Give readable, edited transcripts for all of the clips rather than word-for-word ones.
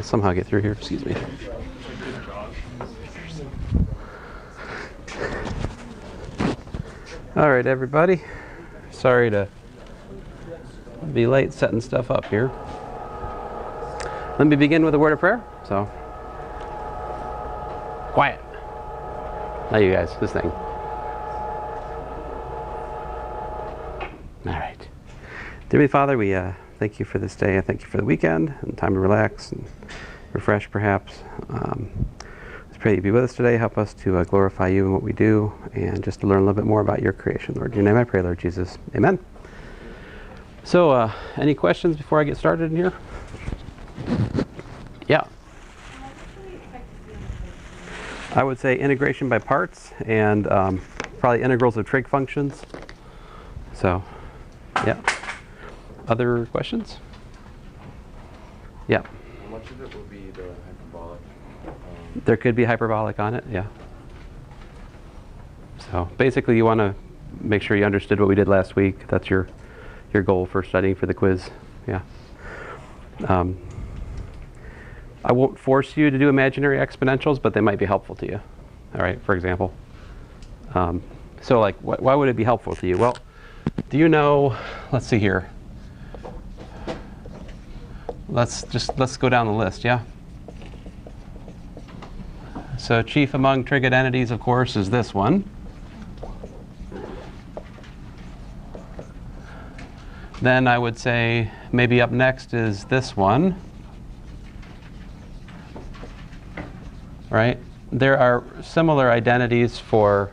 somehow get through here. Excuse me. All right, everybody. Sorry to be late setting stuff up here. Let me begin with a word of prayer. So, quiet. Now you guys, this thing. All right. Dear Father, we thank you for this day. I thank you for the weekend and time to relax and refresh, perhaps. Let's pray you be with us today. Help us to glorify you in what we do and just to learn a little bit more about your creation, Lord. In your name I pray, Lord Jesus. Amen. So, any questions before I get started in here? Yeah. I would say integration by parts and probably integrals of trig functions. So, yeah. Other questions? Yeah. How much of it will be the hyperbolic? There could be hyperbolic on it, yeah. So basically you want to make sure you understood what we did last week. That's your goal for studying for the quiz, yeah. I won't force you to do imaginary exponentials, but they might be helpful to you, all right, for example. So like, why would it be helpful to you? Well, do you know, let's see here. Let's go down the list, yeah? So chief among trig identities, of course, is this one. Then I would say maybe up next is this one. Right? There are similar identities for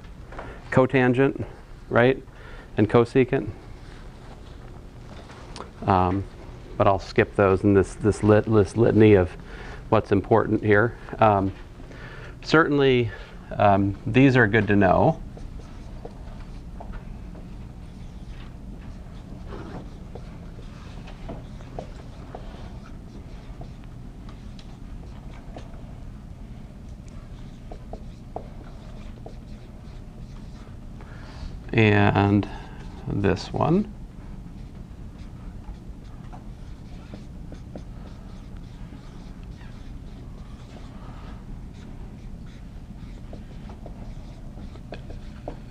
cotangent, right? And cosecant. But I'll skip those in this litany of what's important here. Certainly, these are good to know. And this one.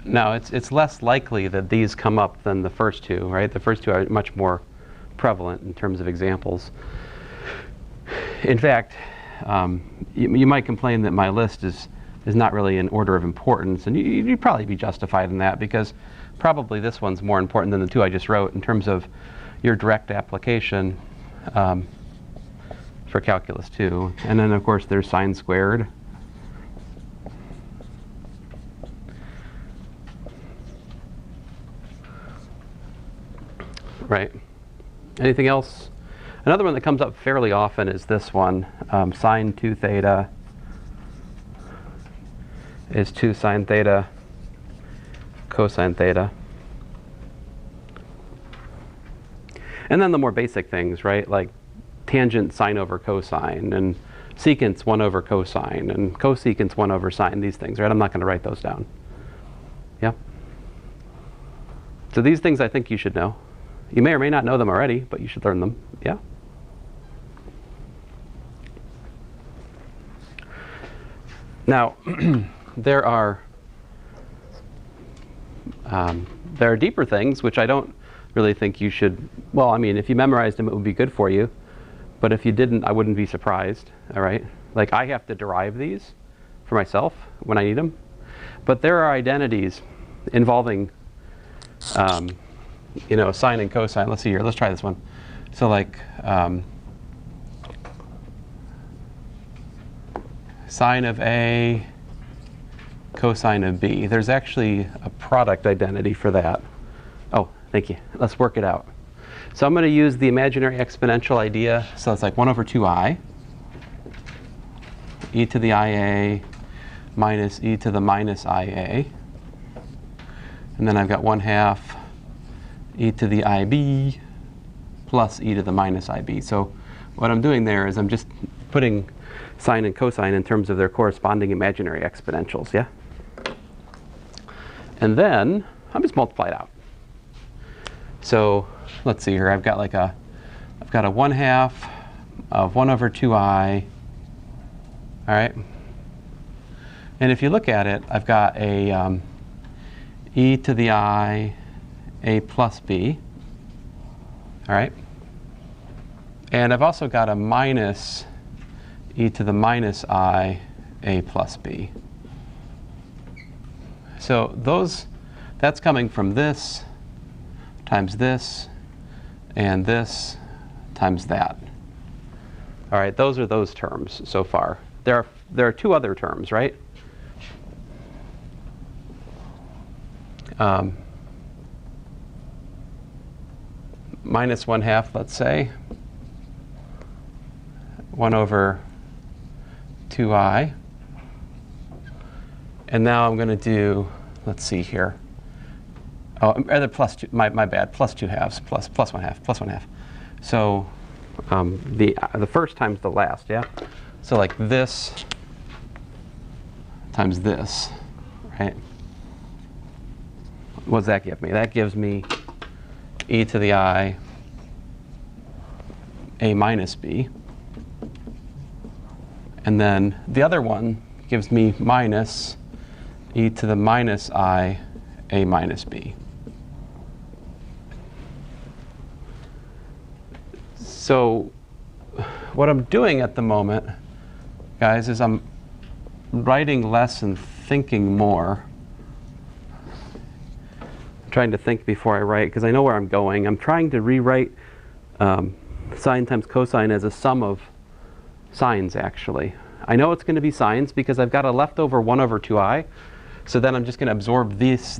Now, it's less likely that these come up than the first two, right? The first two are much more prevalent in terms of examples. In fact, you might complain that my list is not really in order of importance, and you'd probably be justified in that because probably this one's more important than the two I just wrote in terms of your direct application for calculus 2. And then, of course, there's sine squared. Right. Anything else? Another one that comes up fairly often is this one, sine 2 theta is 2 sine theta cosine theta. And then the more basic things, right? Like tangent sine over cosine, and secant's 1 over cosine, and cosecant's 1 over sine, these things, right? I'm not going to write those down. Yeah? So these things I think you should know. You may or may not know them already, but you should learn them. Yeah? Now, there are deeper things which I don't really think you should. Well, I mean, if you memorized them, it would be good for you. But if you didn't, I wouldn't be surprised. All right? Like I have to derive these for myself when I need them. But there are identities involving, you know, sine and cosine. Let's see here. Let's try this one. So like sine of A, cosine of B. There's actually a product identity for that. Oh, thank you. Let's work it out. So I'm going to use the imaginary exponential idea. So it's like 1 over 2i, e to the ia minus e to the minus ia. And then I've got 1/2 e to the ib plus e to the minus ib. So what I'm doing there is I'm just putting sine and cosine in terms of their corresponding imaginary exponentials, yeah? And then I'm just multiply it out. So let's see here. I've got a 1/2 of 1 over 2i All right. And if you look at it, I've got a e to the I a plus b. All right. And I've also got a minus e to the minus I a plus b. So that's coming from this times this and this times that. All right, those are those terms so far. There are two other terms, right? Minus 1/2, let's say, 1 over 2i. And now I'm going to do, let's see here. Oh, rather plus 2, my bad, plus 2/2, plus 1/2, plus 1/2. So the first times the last, yeah? So like this times this, right? What does that give me? That gives me e to the I a minus b. And then the other one gives me minus e to the minus I a minus b. So what I'm doing at the moment, guys, is I'm writing less and thinking more. I'm trying to think before I write, because I know where I'm going. I'm trying to rewrite sine times cosine as a sum of sines, actually. I know it's going to be sines because I've got a leftover 1 over 2i. So then I'm just going to absorb this,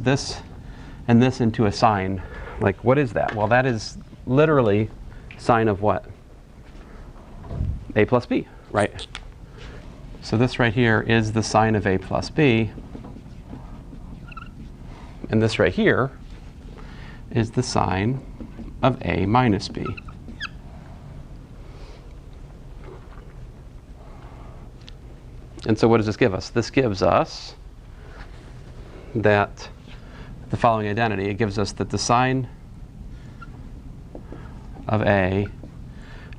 and this into a sine. Like, what is that? Well, that is literally sine of what? A plus b, right? So this right here is the sine of a plus b. And this right here is the sine of a minus b. And so what does this give us? This gives us that the following identity. It gives us that the sine of a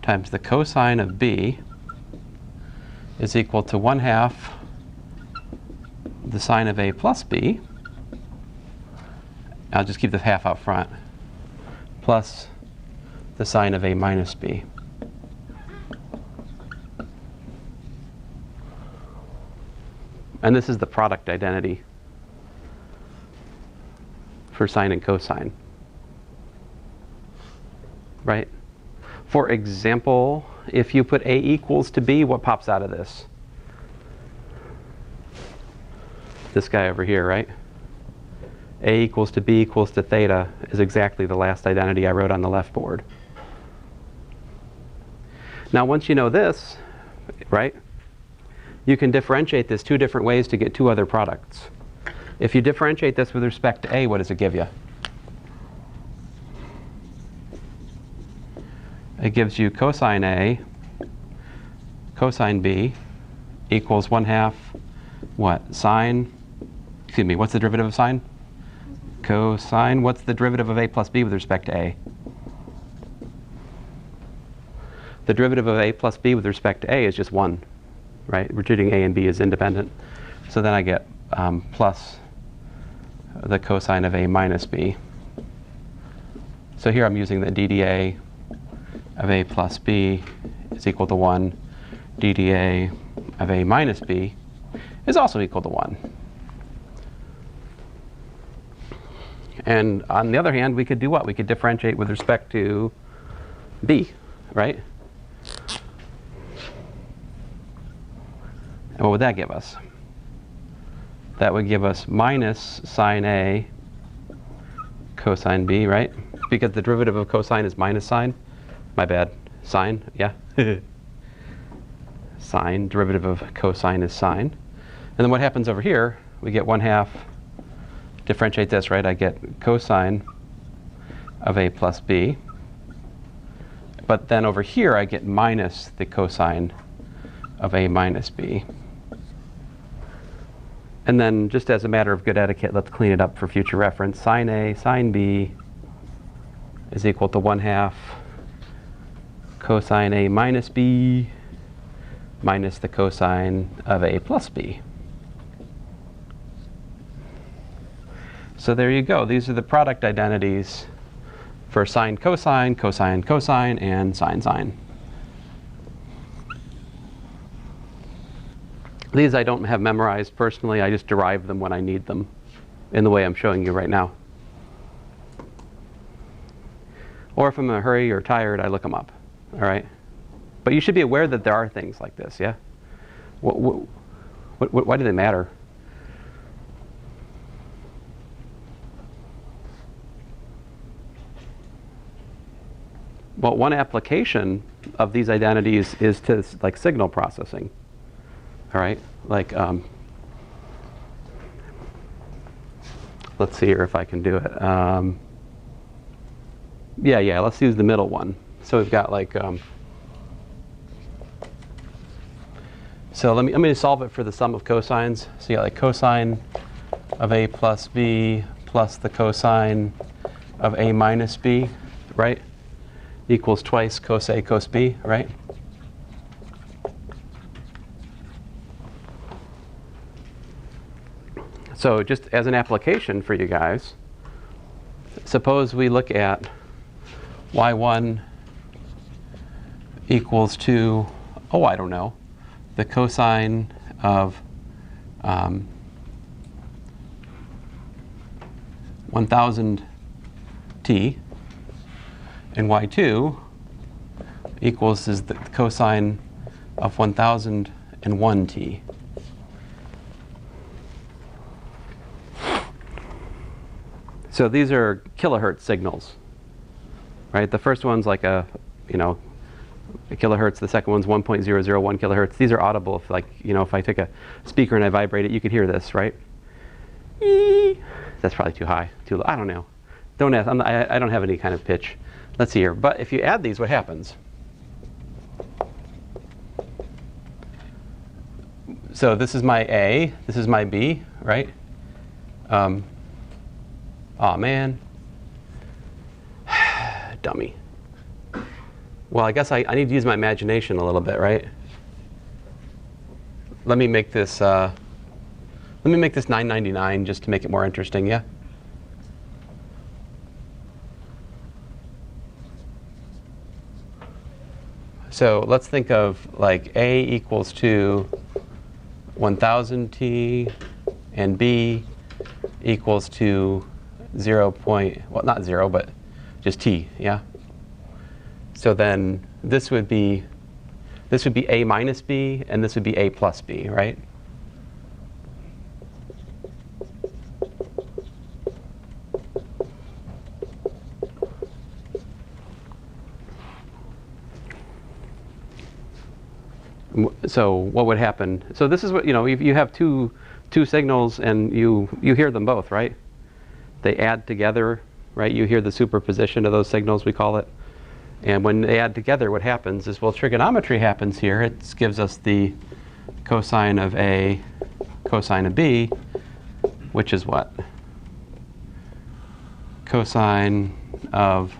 times the cosine of b is equal to 1/2 the sine of a plus b. I'll just keep the half out front, plus the sine of a minus b. And this is the product identity for sine and cosine, right? For example, if you put a equals to b, what pops out of this? This guy over here, right? A equals to b equals to theta is exactly the last identity I wrote on the left board. Now, once you know this, right, you can differentiate this two different ways to get two other products. If you differentiate this with respect to a, what does it give you? It gives you cosine a, cosine b equals 1/2 what? Sine, excuse me, what's the derivative of sine? Cosine. What's the derivative of a plus b with respect to a? The derivative of a plus b with respect to a is just 1, right? We're treating a and b as independent. So then I get plus the cosine of a minus b. So here I'm using the DDA of a plus b is equal to 1. DDA of a minus b is also equal to 1. And on the other hand, we could do what? We could differentiate with respect to b, right? And what would that give us? That would give us minus sine a cosine b, right? Because the derivative of cosine is minus sine. My bad. Sine, yeah. Sine, derivative of cosine is sine. And then what happens over here? We get 1/2. Differentiate this, right? I get cosine of a plus b. But then over here, I get minus the cosine of a minus b. And then just as a matter of good etiquette, let's clean it up for future reference. Sine a, sine b is equal to 1/2 cosine a minus b minus the cosine of a plus b. So there you go. These are the product identities for sine, cosine, cosine, cosine, and sine, sine. These I don't have memorized personally. I just derive them when I need them in the way I'm showing you right now. Or if I'm in a hurry or tired, I look them up. All right? But you should be aware that there are things like this, yeah? Why do they matter? Well, one application of these identities is to like signal processing. All right, like let's see here if I can do it. Yeah, let's use the middle one. So we've got like so let me solve it for the sum of cosines. So you got like cosine of a plus b plus the cosine of a minus b, right? Equals twice cos A cos B, right? So just as an application for you guys, suppose we look at y1 equals to, oh, I don't know, the cosine of 1000 t, and y2 equals is the cosine of 1001 t. So these are kilohertz signals, right? The first one's like a kilohertz. The second one's 1.001 kilohertz. These are audible. If if I take a speaker and I vibrate it, you could hear this, right? That's probably too high, too low. I don't know. Don't ask. I don't have any kind of pitch. Let's see here. But if you add these, what happens? So this is my A. This is my B, right? Aw, man. Dummy. Well, I guess I need to use my imagination a little bit, right? Let me make this 999 just to make it more interesting, yeah? So let's think of like A equals to 1000 t and B equals to well, not 0, but just t, yeah? So then this would be A minus B, and this would be A plus B, right? So what would happen? So this is what, if you have two signals and you hear them both, right? They add together, right? You hear the superposition of those signals, we call it. And when they add together, what happens is, well, trigonometry happens here. It gives us the cosine of A, cosine of B, which is what? Cosine of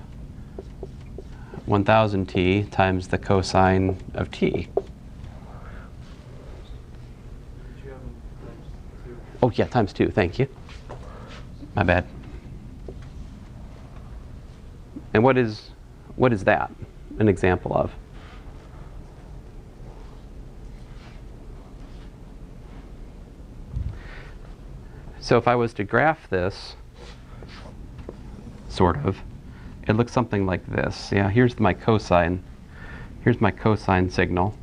1000 t times the cosine of t. Oh, yeah, times 2. Thank you. My bad. And what is that an example of? So if I was to graph this, sort of, it looks something like this. Yeah, here's my cosine. Here's my cosine signal.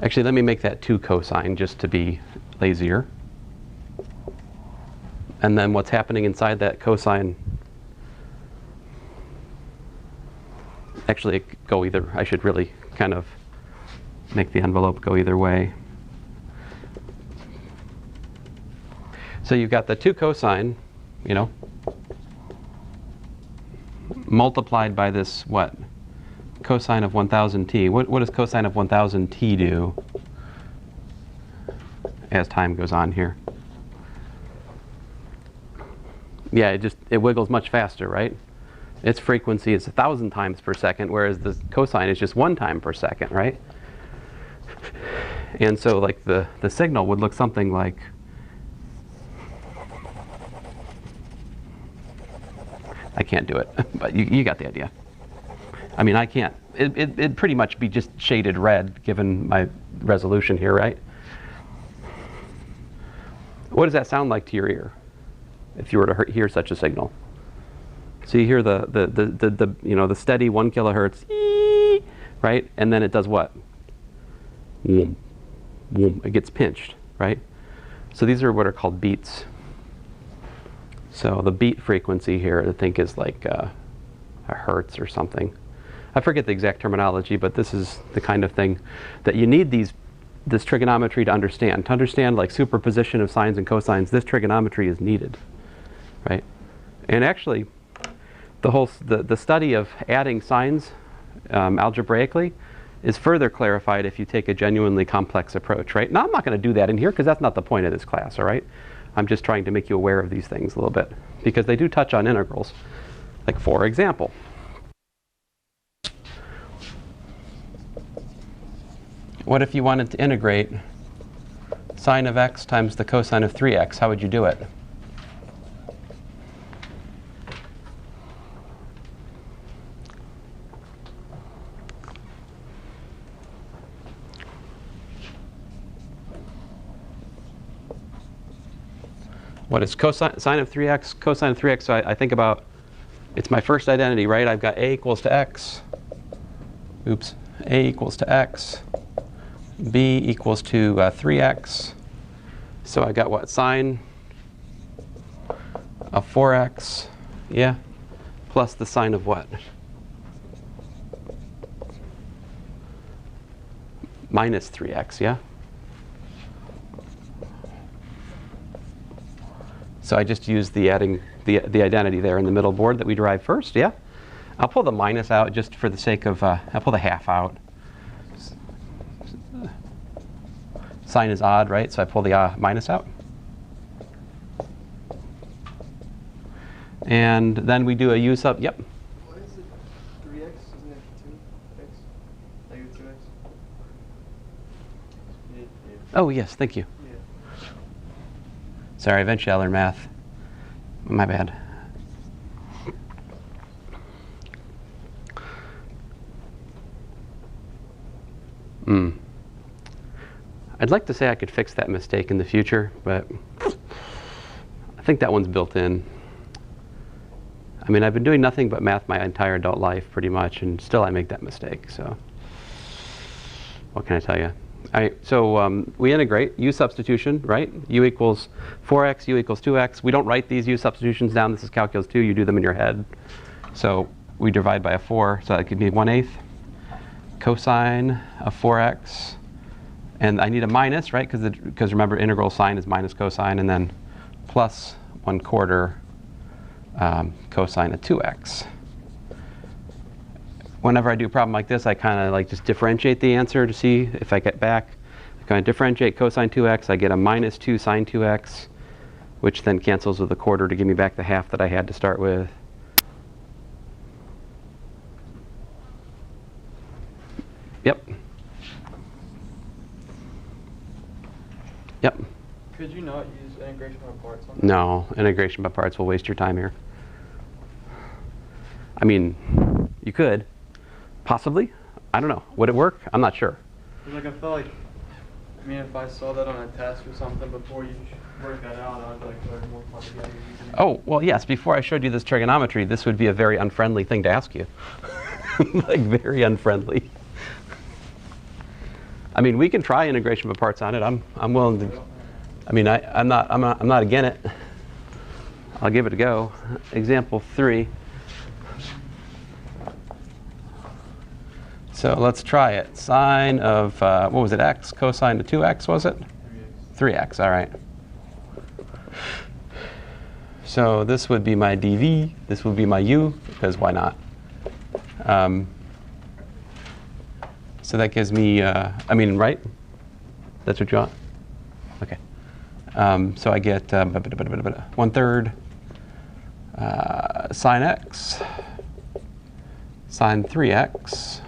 Actually, let me make that 2 cosine just to be lazier. And then what's happening inside that cosine? Actually, it could go either. I should really kind of make the envelope go either way. So you've got the 2 cosine, multiplied by this, what? Cosine of 1000 t. What does cosine of 1000 t do as time goes on here? Yeah, it wiggles much faster, right? Its frequency is 1,000 times per second, whereas the cosine is just 1 time per second, right? And so like the signal would look something like, I can't do it, but you got the idea. I mean, I can't. It'd pretty much be just shaded red given my resolution here, right? What does that sound like to your ear if you were to hear such a signal? So you hear the steady 1 kilohertz, right? And then it does what? Whoom, whoom. It gets pinched, right? So these are what are called beats. So the beat frequency here, I think, is like a hertz or something. I forget the exact terminology, but this is the kind of thing that you need this trigonometry to understand. To understand like superposition of sines and cosines, this trigonometry is needed, right? And actually, the study of adding sines algebraically is further clarified if you take a genuinely complex approach, right? Now, I'm not going to do that in here because that's not the point of this class, all right? I'm just trying to make you aware of these things a little bit because they do touch on integrals. Like, for example, what if you wanted to integrate sine of x times the cosine of 3x? How would you do it? What is sine of 3x, cosine of 3x? So I think about, it's my first identity, right? I've got a equals to x. Oops. A equals to x. B equals to 3x. So I got what? Sine of 4x, yeah, plus the sine of what? Minus 3x, yeah? So I just use the identity there in the middle board that we derived first, yeah? I'll pull the minus out just for the sake of, I'll pull the half out. Sine is odd, right? So I pull the minus out. And then we do a u sub, yep. What is it? 3x? Isn't it 2x? Negative 2x? Yeah. Oh, yes, thank you. Yeah. Sorry, eventually I'll learn math. My bad. I'd like to say I could fix that mistake in the future, but I think that one's built in. I mean, I've been doing nothing but math my entire adult life, pretty much, and still I make that mistake, so what can I tell you? All right, so we integrate u substitution, right? U equals 4x, u equals 2x. We don't write these u substitutions down. This is calculus 2. You do them in your head. So we divide by a 4, so that could be 1/8 cosine of 4x. And I need a minus, right? Because remember, integral sign is minus cosine, and then plus 1/4 cosine of 2x. Whenever I do a problem like this, I kind of like just differentiate the answer to see if I get back. I kind of differentiate cosine 2x. I get a minus 2 sine 2x, which then cancels with a 1/4 to give me back the half that I had to start with. Yep. Yep. Could you not use integration by parts on that? No, integration by parts will waste your time here. I mean, you could. Possibly. I don't know. Would it work? I'm not sure. Like, I feel like, I mean, if I saw that on a test or something before you work that out, I'd like learn more about the other using it. Oh, well, yes. Before I showed you this trigonometry, this would be a very unfriendly thing to ask you. Like, very unfriendly. I mean, we can try integration by parts on it. I'm willing to. I mean, I'm not against it. I'll give it a go. Example 3. So let's try it. Sine of what was it? X cosine of 2x, was it? 3x. All right. So this would be my dv. This would be my u, because why not? So that gives me, I mean, right? That's what you want? Okay. So I get 1/3 sine x sine 3x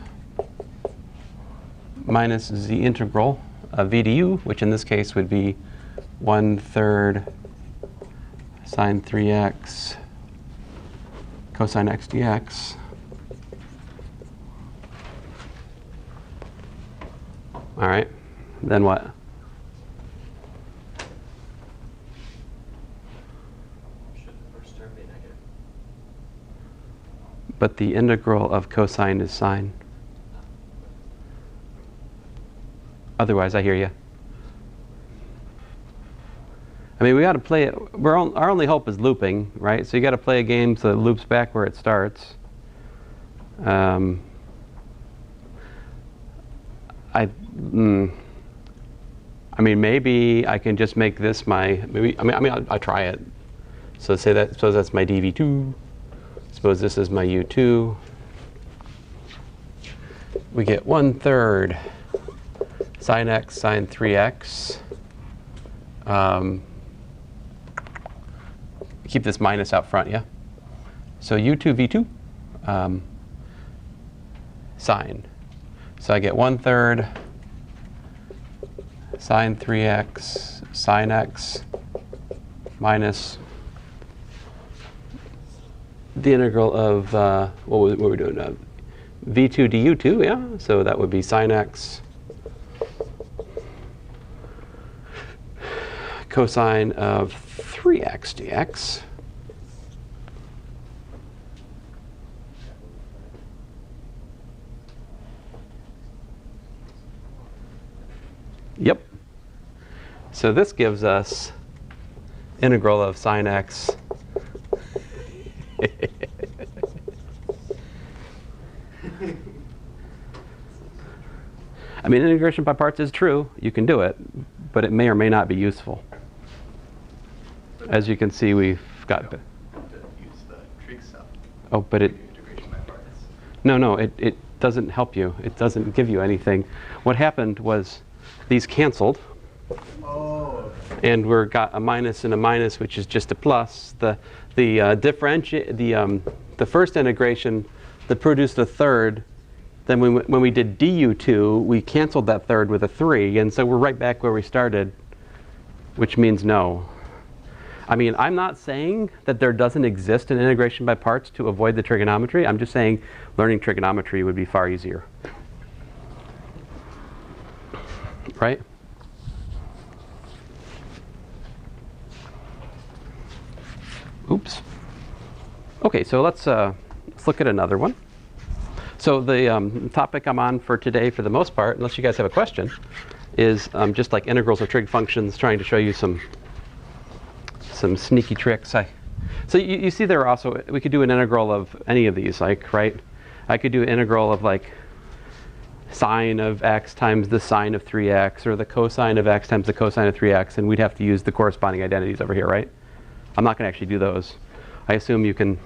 minus the integral of v du, which in this case would be 1/3 sine 3x cosine x dx. All right, then what? Should the first term be negative? But the integral of cosine is sine. Otherwise, I hear you. I mean, we got to play it. Our only hope is looping, right? So you got to play a game so it loops back where it starts. I mean, maybe I can just make this my. I'll try it. So suppose that's my dv2. Suppose this is my u2. We get 1/3 sine x sine 3x. Keep this minus out front, yeah? So u2 v2 sine. So I get 1/3 sine 3x sine x minus the integral of, what were we doing? v2 du2, yeah? So that would be sine x cosine of 3x dx. Yep. So this gives us integral of sine x I mean, integration by parts is true. You can do it, but it may or may not be useful. As you can see, we've got. To use the trig sub. Oh, but it. Integration by parts. No, it doesn't help you. It doesn't give you anything. What happened was these canceled. Oh. And we got a minus and a minus, which is just a plus. The first integration that produced a third. Then when we did du2, we canceled that third with a 3, and so we're right back where we started, which means no. I mean, I'm not saying that there doesn't exist an integration by parts to avoid the trigonometry. I'm just saying learning trigonometry would be far easier. Right? Oops. Okay, so let's look at another one. So the topic I'm on for today, for the most part, unless you guys have a question, is just like integrals of trig functions, trying to show you some sneaky tricks. So you see there are also, we could do an integral of any of these, like, right? I could do an integral of like sine of x times the sine of 3x, or the cosine of x times the cosine of 3x, and we'd have to use the corresponding identities over here, right? I'm not going to actually do those. I assume you can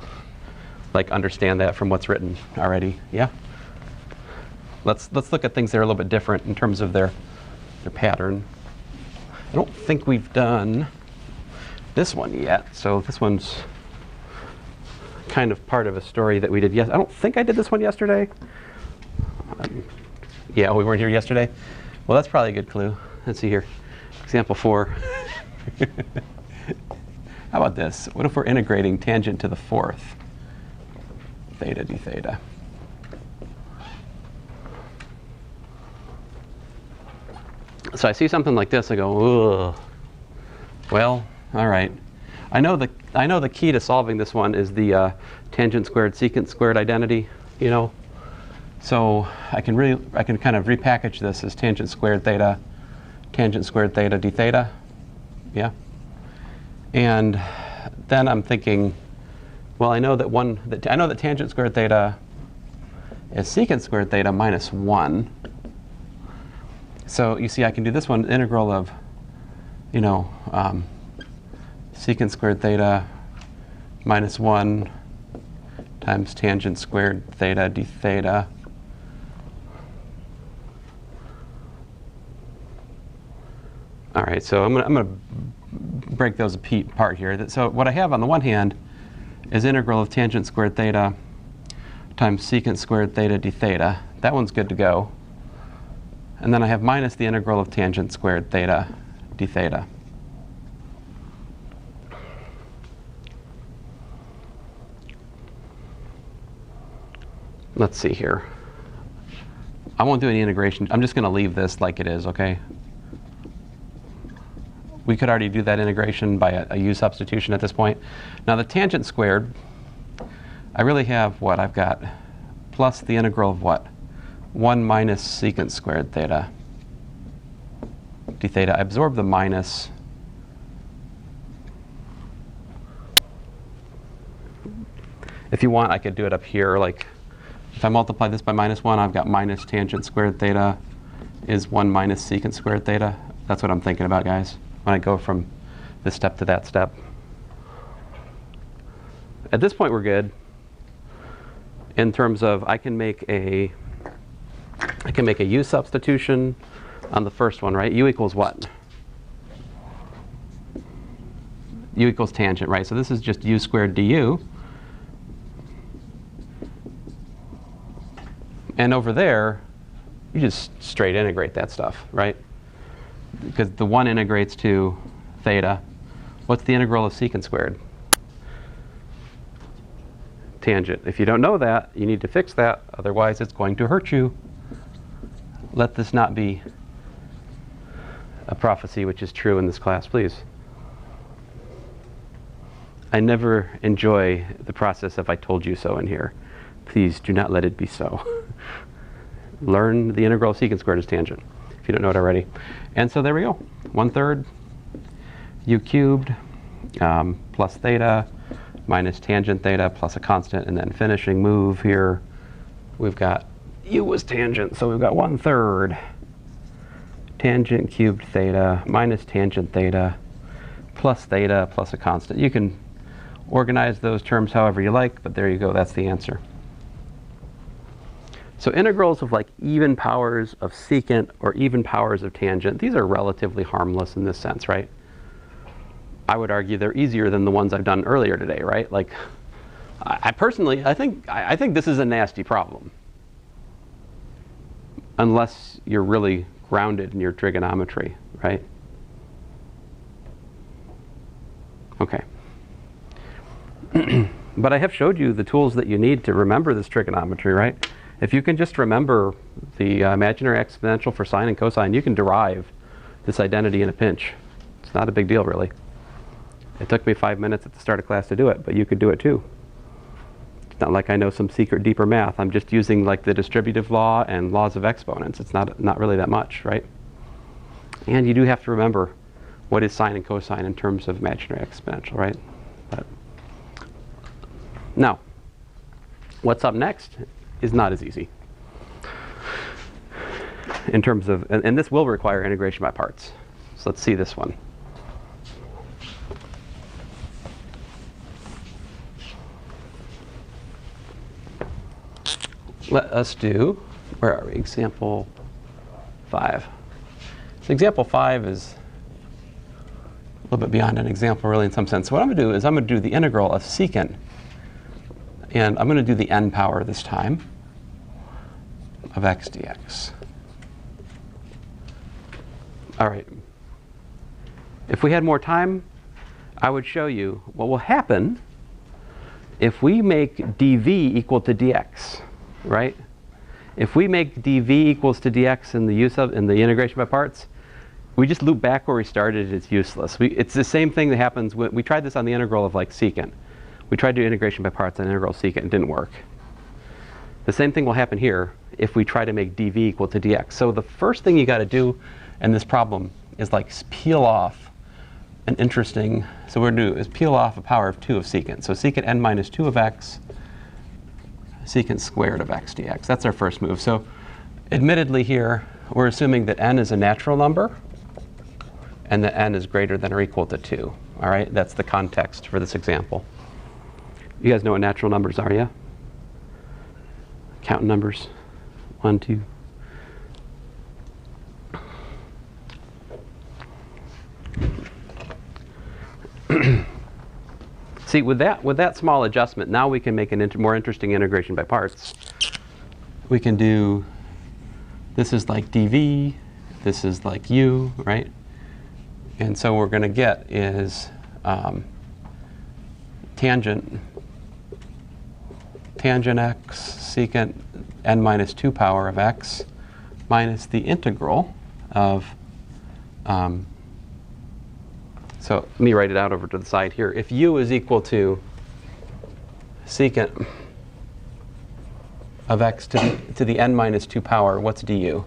like understand that from what's written already. Yeah. Let's look at things that are a little bit different in terms of their pattern. I don't think we've done this one yet, so this one's kind of part of a story that we did. Yes, I don't think I did this one yesterday. Yeah, we weren't here yesterday. Well, that's probably a good clue. Let's see here. Example 4. How about this? What if we're integrating tangent to the fourth? Theta d theta. So I see something like this, I go, ugh. Well, all right. I know the key to solving this one is the tangent squared secant squared identity, you know. So I can kind of repackage this as tangent squared theta d theta. Yeah. And then I'm thinking, well, I know that tangent squared theta is secant squared theta minus 1. So you see, I can do this one, integral of, you know, secant squared theta minus 1 times tangent squared theta d theta. All right, so I'm gonna break those apart here. So what I have on the one hand is integral of tangent squared theta times secant squared theta d theta. That one's good to go. And then I have minus the integral of tangent squared theta d theta. Let's see here. I won't do any integration. I'm just going to leave this like it is, okay? We could already do that integration by a u substitution at this point. Now the tangent squared, I really have what? I've got plus the integral of what? 1 minus secant squared theta d theta. I absorb the minus. If you want, I could do it up here. Like, if I multiply this by minus 1, I've got minus tangent squared theta is 1 minus secant squared theta. That's what I'm thinking about, guys, when I go from this step to that step. At this point, we're good. In terms of, I can make a u substitution on the first one, right? U equals what? U equals tangent, right? So this is just u squared du. And over there, you just straight integrate that stuff, right? Because the 1 integrates to theta. What's the integral of secant squared? Tangent. If you don't know that, you need to fix that. Otherwise, it's going to hurt you. Let this not be a prophecy which is true in this class, please. I never enjoy the process of I told you so in here. Please do not let it be so. Learn the integral of secant squared is tangent, if you don't know it already. And so there we go. 1/3 u cubed plus theta minus tangent theta plus a constant. And then finishing move here, we've got u was tangent, so we've got 1/3 tangent cubed theta minus tangent theta plus theta plus a constant. You can organize those terms however you like, but there you go. That's the answer. So integrals of like even powers of secant or even powers of tangent, these are relatively harmless in this sense, right? I would argue they're easier than the ones I've done earlier today, right? Like, I personally, I think this is a nasty problem. Unless you're really grounded in your trigonometry, right? Okay. But I have showed you the tools that you need to remember this trigonometry, right? If you can just remember the imaginary exponential for sine and cosine, you can derive this identity in a pinch. It's not a big deal, really. It took me 5 minutes at the start of class to do it, but you could do it too. It's not like I know some secret deeper math. I'm just using like the distributive law and laws of exponents. It's not really that much, right? And you do have to remember what is sine and cosine in terms of imaginary exponential, right? But now, what's up next is not as easy in terms of, and this will require integration by parts. So let's see this one. Let us do, where are we? Example 5. So example 5 is a little bit beyond an example, really, in some sense. So what I'm going to do is I'm going to do the integral of secant. And I'm going to do the n power this time of x dx. All right. If we had more time, I would show you what will happen if we make dv equal to dx, right? If we make dv equals to dx in the integration by parts, we just loop back where we started. It's useless. It's the same thing that happens when we tried this on the integral of like secant. We tried to do integration by parts on integral secant. It didn't work. The same thing will happen here if we try to make dv equal to dx. So the first thing you got to do in this problem is like peel off an interesting, so what we're going to do is peel off a power of 2 of secant. So secant n minus 2 of x, secant squared of x dx. That's our first move. So admittedly here, we're assuming that n is a natural number and that n is greater than or equal to 2. All right, that's the context for this example. You guys know what natural numbers are, yeah? Counting numbers. 1, 2. See, with that small adjustment, now we can make an more interesting integration by parts. We can do, this is like dv, this is like u, right? And so what we're going to get is tangent x secant n minus 2 power of x minus the integral of, so let me write it out over to the side here. If u is equal to secant of x to the n minus 2 power, what's du?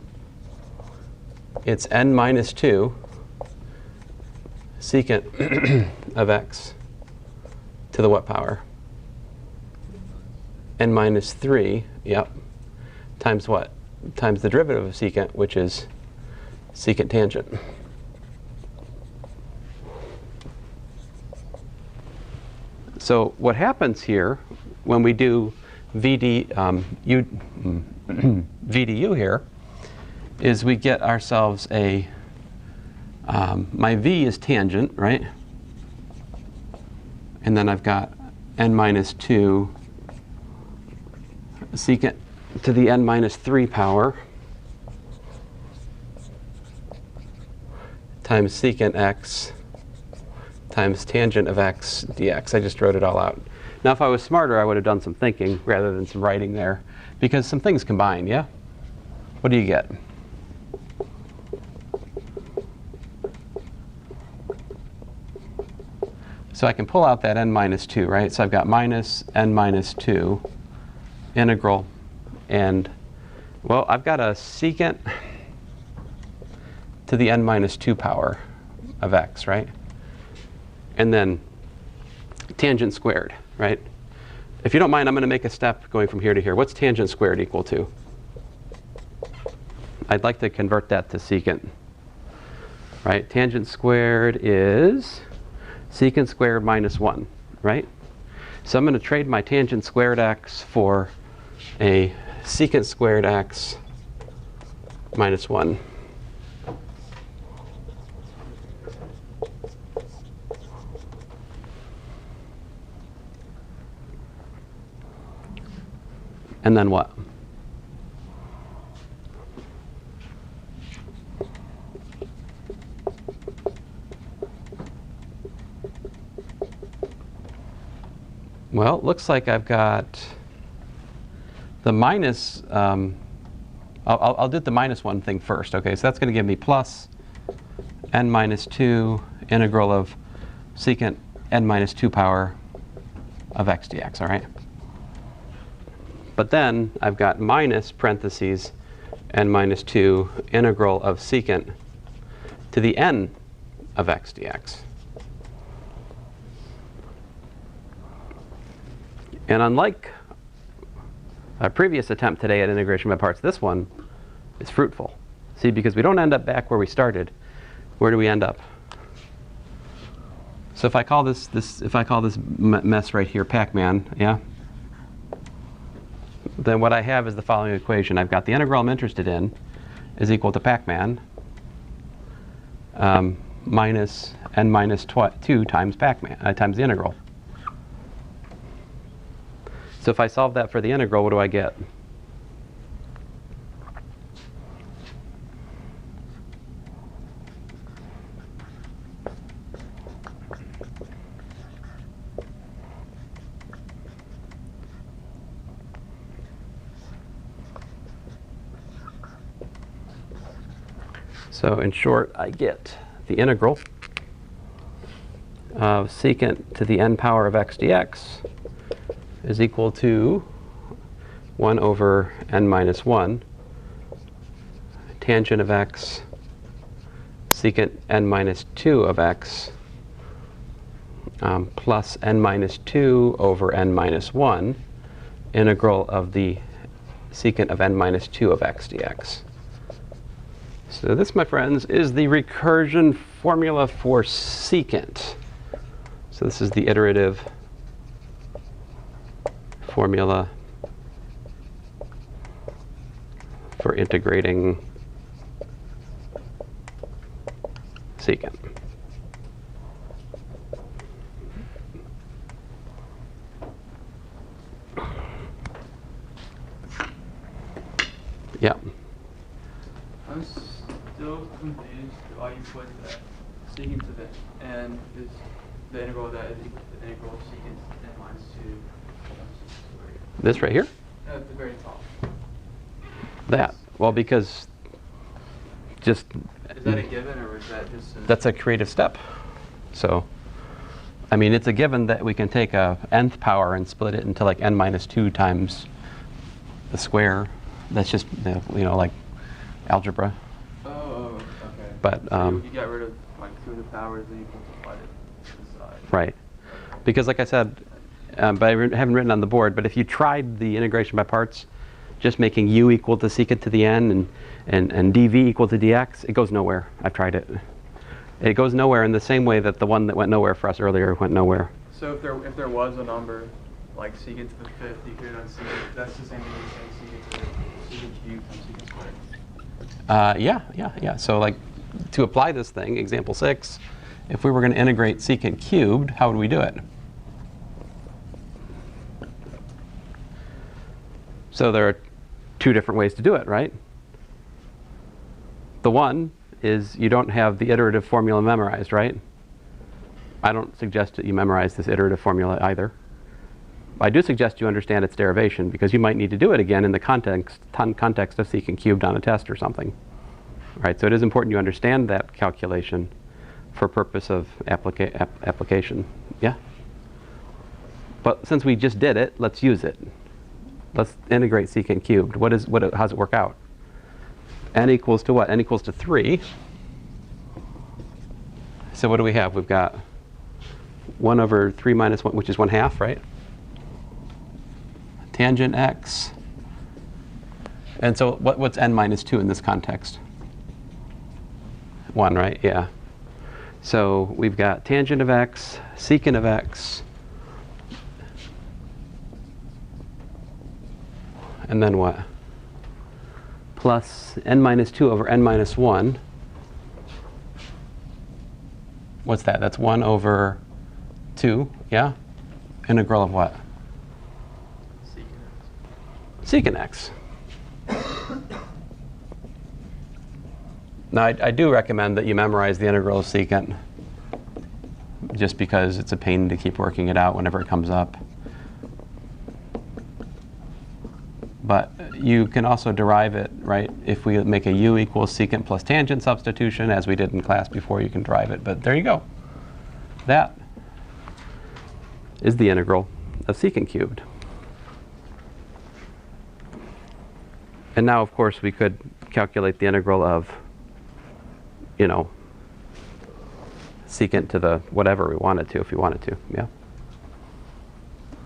It's n minus 2 secant of x to the what power? N minus 3, yep, times what? Times the derivative of secant, which is secant tangent. So what happens here when we do VDU here is we get ourselves a, my v is tangent, right? And then I've got n minus 2 secant to the n minus 3 power times secant x times tangent of x dx. I just wrote it all out. Now if I was smarter, I would have done some thinking rather than some writing there, because some things combine, yeah? What do you get? So I can pull out that n minus 2, right? So I've got minus n minus 2 integral, and, well, I've got a secant to the n minus 2 power of x, right? And then tangent squared, right? If you don't mind, I'm going to make a step going from here to here. What's tangent squared equal to? I'd like to convert that to secant, right? Tangent squared is secant squared minus 1, right? So I'm going to trade my tangent squared x for a secant squared x minus 1. And then what? Well, it looks like I've got the minus, I'll do the minus 1 thing first. Okay, so that's going to give me plus n minus 2 integral of secant n minus 2 power of x dx, all right? But then I've got minus parentheses n minus 2 integral of secant to the n of x dx. And unlike a previous attempt today at integration by parts, this one is fruitful. See, because we don't end up back where we started. Where do we end up? So if I call this mess right here Pac-Man, yeah? Then what I have is the following equation. I've got the integral I'm interested in is equal to Pac-Man minus n minus 2 times Pac-Man times the integral. So if I solve that for the integral, what do I get? So in short, I get the integral of secant to the n power of x dx is equal to 1 over n minus 1 tangent of x secant n minus 2 of x plus n minus 2 over n minus 1 integral of the secant of n minus 2 of x dx. So this, my friends, is the recursion formula for secant. So this is the iterative formula for integrating secant. you put that secant to the n is the integral of that is equal to the integral of secant n minus 2 squared. This right here? At the very top. That. Well, because just... Is that a given, or is that just That's a creative step. So, I mean, it's a given that we can take a nth power and split it into like n minus 2 times the square. That's just, you know, like algebra. Oh, okay. But so you got rid of like 2 to the powers and you multiplied it to the side. right. Because like I said, but I haven't written on the board, but if you tried the integration by parts, just making u equal to secant to the n and dv equal to dx, it goes nowhere. I've tried it. It goes nowhere in the same way that the one that went nowhere for us earlier went nowhere. So if there was a number like secant to the 5th, you could unsecant. That's the same thing as saying secant to the secant cubed times secant squared. Yeah. So like to apply this thing, example 6, if we were going to integrate secant cubed, how would we do it? So there are 2 different ways to do it, right? The one is you don't have the iterative formula memorized, right? I don't suggest that you memorize this iterative formula either. I do suggest you understand its derivation, because you might need to do it again in the context of secant cubed on a test or something. Right? So it is important you understand that calculation for purpose of application. Yeah? But since we just did it, let's use it. Let's integrate secant cubed. How does it work out? N equals to what? N equals to 3. So what do we have? We've got 1 over 3 minus 1, which is 1/2, right? Tangent x. And so what's n minus 2 in this context? 1, right? Yeah. So we've got tangent of x, secant of x, and then what? Plus n minus 2 over n minus 1. What's that? That's 1 over 2, yeah? Integral of what? Secant x. Now, I do recommend that you memorize the integral of secant, just because it's a pain to keep working it out whenever it comes up. But you can also derive it, right? If we make a u equals secant plus tangent substitution, as we did in class before, you can derive it. But there you go. That is the integral of secant cubed. And now, of course, we could calculate the integral of, you know, secant to the whatever we wanted to, if we wanted to. Yeah.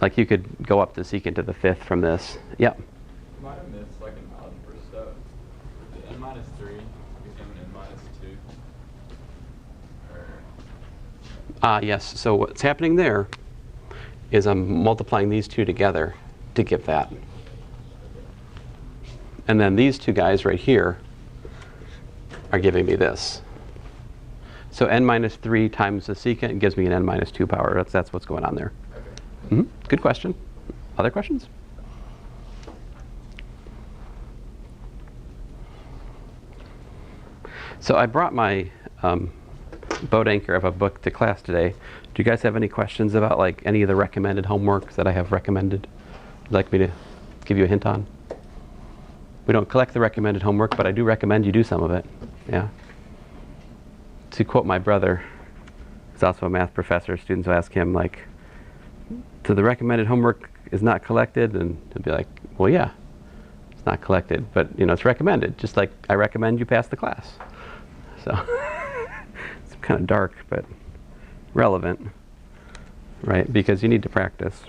Like you could go up to secant to the 5th from this. Yeah. You might have missed like an algebra step. With the n minus 3 became an n minus 2. Yes. So what's happening there is I'm multiplying these 2 together to give that. And then these 2 guys right here are giving me this. So n minus 3 times the secant gives me an n minus 2 power. That's what's going on there. Okay. Good question. Other questions? So I brought my boat anchor of a book to class today. Do you guys have any questions about like any of the recommended homework that I have recommended? You'd like me to give you a hint on? We don't collect the recommended homework, but I do recommend you do some of it. Yeah. To quote my brother, who's also a math professor, students will ask him like, so the recommended homework is not collected? And he'll be like, well, yeah, it's not collected, but you know, it's recommended, just like I recommend you pass the class. So it's kind of dark, but relevant, right? Because you need to practice.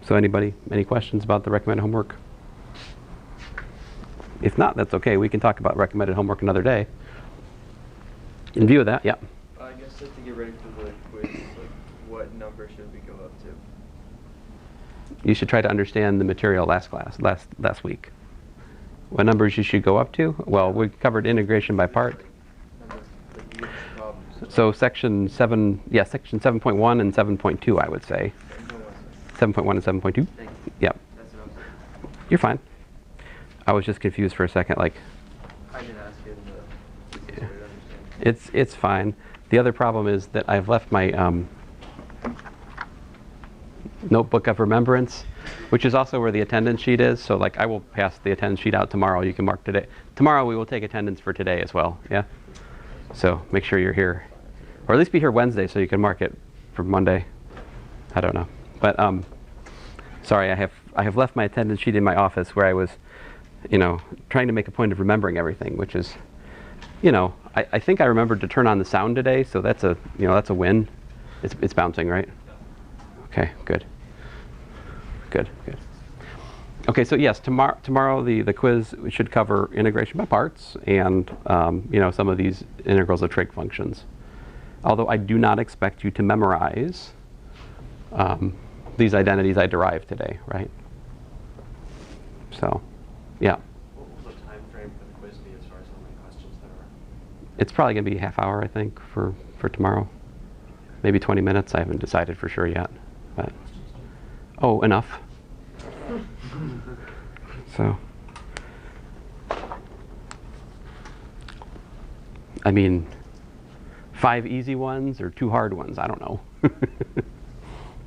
So anybody, any questions about the recommended homework? If not, that's okay. We can talk about recommended homework another day. In view of that, yeah. I guess just to get ready for the quiz, like what number should we go up to? You should try to understand the material last week. What numbers you should go up to? Well, we covered integration by part. So section 7, yeah, section 7.1 and 7.2, I would say. 7.1 and 7.2? Thank you. Yep. That's what I'm saying. You're fine. I was just confused for a second, like, I didn't ask you the easiest way to understand. it's fine. The other problem is that I've left my notebook of remembrance, which is also where the attendance sheet is. So like I will pass the attendance sheet out tomorrow. You can mark today. Tomorrow we will take attendance for today as well. Yeah. So make sure you're here, or at least be here Wednesday so you can mark it for Monday. I don't know, but sorry, I have left my attendance sheet in my office where I was, trying to make a point of remembering everything, which is, I think I remembered to turn on the sound today, so that's a win. It's bouncing, right? Okay, good. Okay, so yes, tomorrow the quiz should cover integration by parts and some of these integrals of trig functions. Although I do not expect you to memorize these identities I derived today, right? So, yeah. What will the time frame for the quiz be as far as how many questions there are? It's probably going to be a half hour, I think, for tomorrow. Maybe 20 minutes. I haven't decided for sure yet. But oh, enough. So, I mean, 5 easy ones or 2 hard ones? I don't know.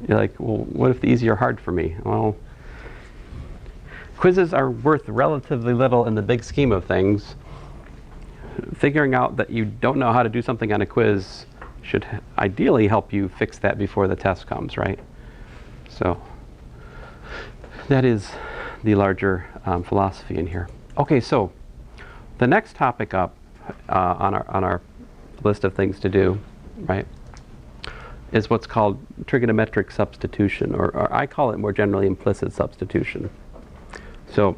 You're like, well, what if the easy are hard for me? Well, quizzes are worth relatively little in the big scheme of things. Figuring out that you don't know how to do something on a quiz should ideally help you fix that before the test comes, right? So that is the larger philosophy in here. Okay, so the next topic up on our list of things to do, right, is what's called trigonometric substitution, or I call it more generally implicit substitution. So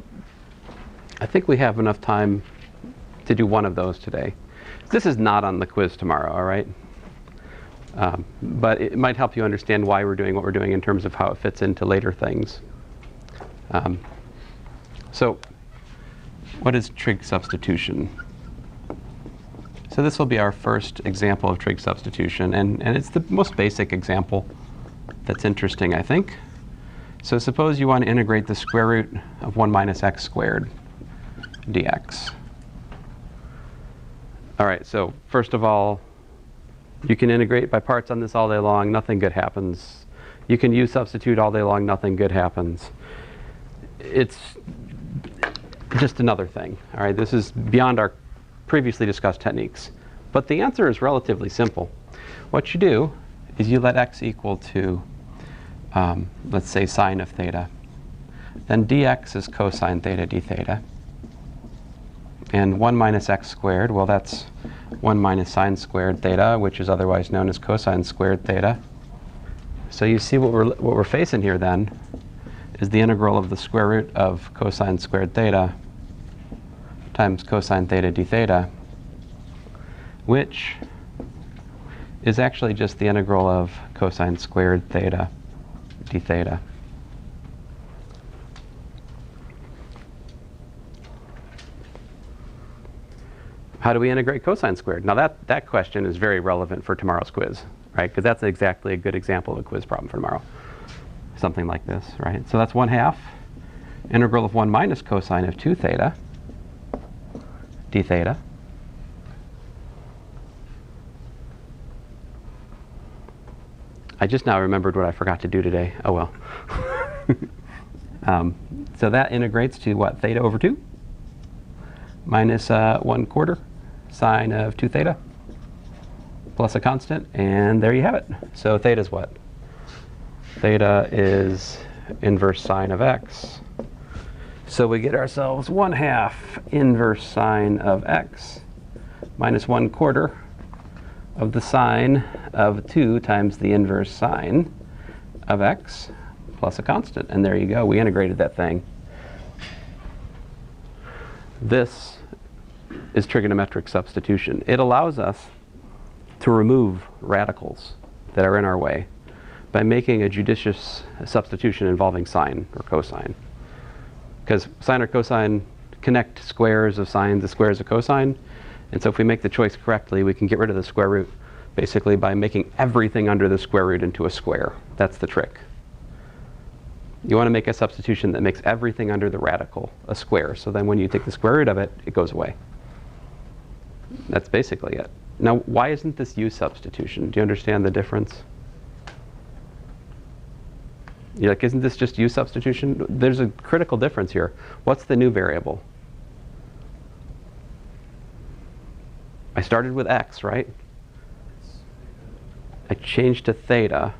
I think we have enough time to do one of those today. This is not on the quiz tomorrow, all right? But it might help you understand why we're doing what we're doing in terms of how it fits into later things. So what is trig substitution? So this will be our first example of trig substitution, and it's the most basic example that's interesting, I think. So suppose you want to integrate the square root of 1 minus x squared dx. All right, so first of all, you can integrate by parts on this all day long, nothing good happens. You can use substitute all day long, nothing good happens. It's just another thing, all right? This is beyond our previously discussed techniques. But the answer is relatively simple. What you do is you let x equal to, let's say, sine of theta. Then dx is cosine theta d theta. And 1 minus x squared, well, that's 1 minus sine squared theta, which is otherwise known as cosine squared theta. So you see what we're facing here then is the integral of the square root of cosine squared theta times cosine theta d theta, which is actually just the integral of cosine squared theta d theta. How do we integrate cosine squared? Now that question is very relevant for tomorrow's quiz, right? Because that's exactly a good example of a quiz problem for tomorrow. Something like this, right? So that's 1/2 integral of 1 minus cosine of 2 theta d theta. I just now remembered what I forgot to do today. Oh well. So that integrates to what? Theta over 2 minus 1/4 sine of 2 theta plus a constant, and there you have it. So theta is what? Theta is inverse sine of x. So we get ourselves 1/2 inverse sine of x minus 1/4 of the sine of 2 times the inverse sine of x plus a constant. And there you go. We integrated that thing. This is trigonometric substitution. It allows us to remove radicals that are in our way by making a judicious substitution involving sine or cosine. Because sine or cosine connect squares of sine to squares of cosine. And so if we make the choice correctly, we can get rid of the square root basically by making everything under the square root into a square. That's the trick. You want to make a substitution that makes everything under the radical a square. So then when you take the square root of it, it goes away. That's basically it. Now, why isn't this u substitution? Do you understand the difference? You're like, isn't this just u substitution? There's a critical difference here. What's the new variable? I started with x, right? I changed to theta.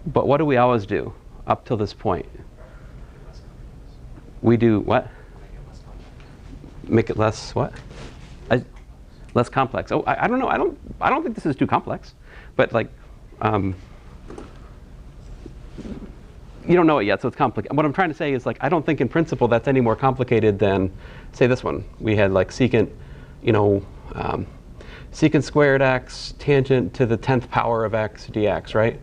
But what do we always do up till this point? We do what? Make it less what? Less complex. Oh, I don't know. I don't think this is too complex. But like, you don't know it yet, so it's complicated. What I'm trying to say is, like, I don't think in principle that's any more complicated than, say, this one. We had like secant, secant squared x tangent to the 10th power of x dx, right?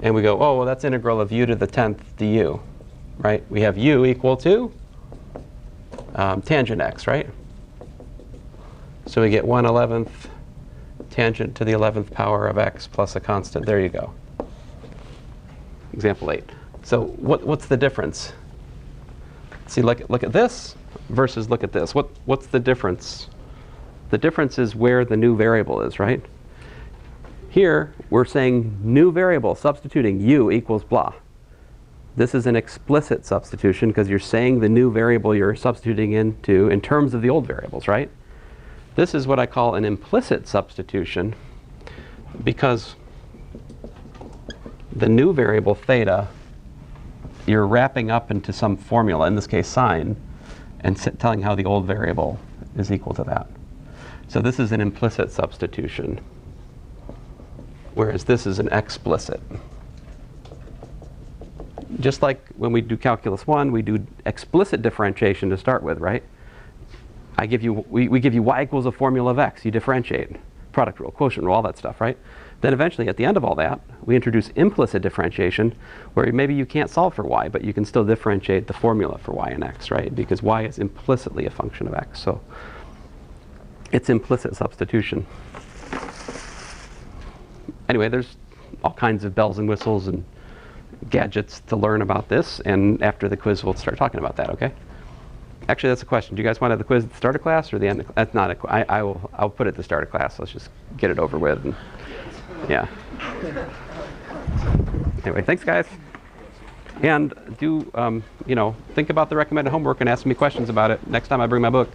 And we go, oh, well, that's integral of u to the 10th du, right? We have u equal to tangent x, right? So we get 1/11th tangent to the 11th power of x plus a constant. There you go. Example 8. So what's the difference? See, look at this versus look at this. What's the difference? The difference is where the new variable is, right? Here, we're saying new variable, substituting u equals blah. This is an explicit substitution because you're saying the new variable you're substituting into in terms of the old variables, right? This is what I call an implicit substitution because the new variable theta, you're wrapping up into some formula, in this case sine, and telling how the old variable is equal to that. So this is an implicit substitution, whereas this is an explicit. Just like when we do calculus 1, we do explicit differentiation to start with, right? We give you y equals a formula of x. You differentiate. Product rule, quotient rule, all that stuff, right? Then eventually, at the end of all that, we introduce implicit differentiation, where maybe you can't solve for y, but you can still differentiate the formula for y and x, right? Because y is implicitly a function of x. So it's implicit substitution. Anyway, there's all kinds of bells and whistles and gadgets to learn about this, and after the quiz, we'll start talking about that, okay? Actually, that's a question. Do you guys want to have the quiz at the start of class or the end of class? That's not a I'll put it at the start of class. Let's just get it over with. And, yeah. Anyway, thanks, guys. And do, think about the recommended homework and ask me questions about it next time I bring my book.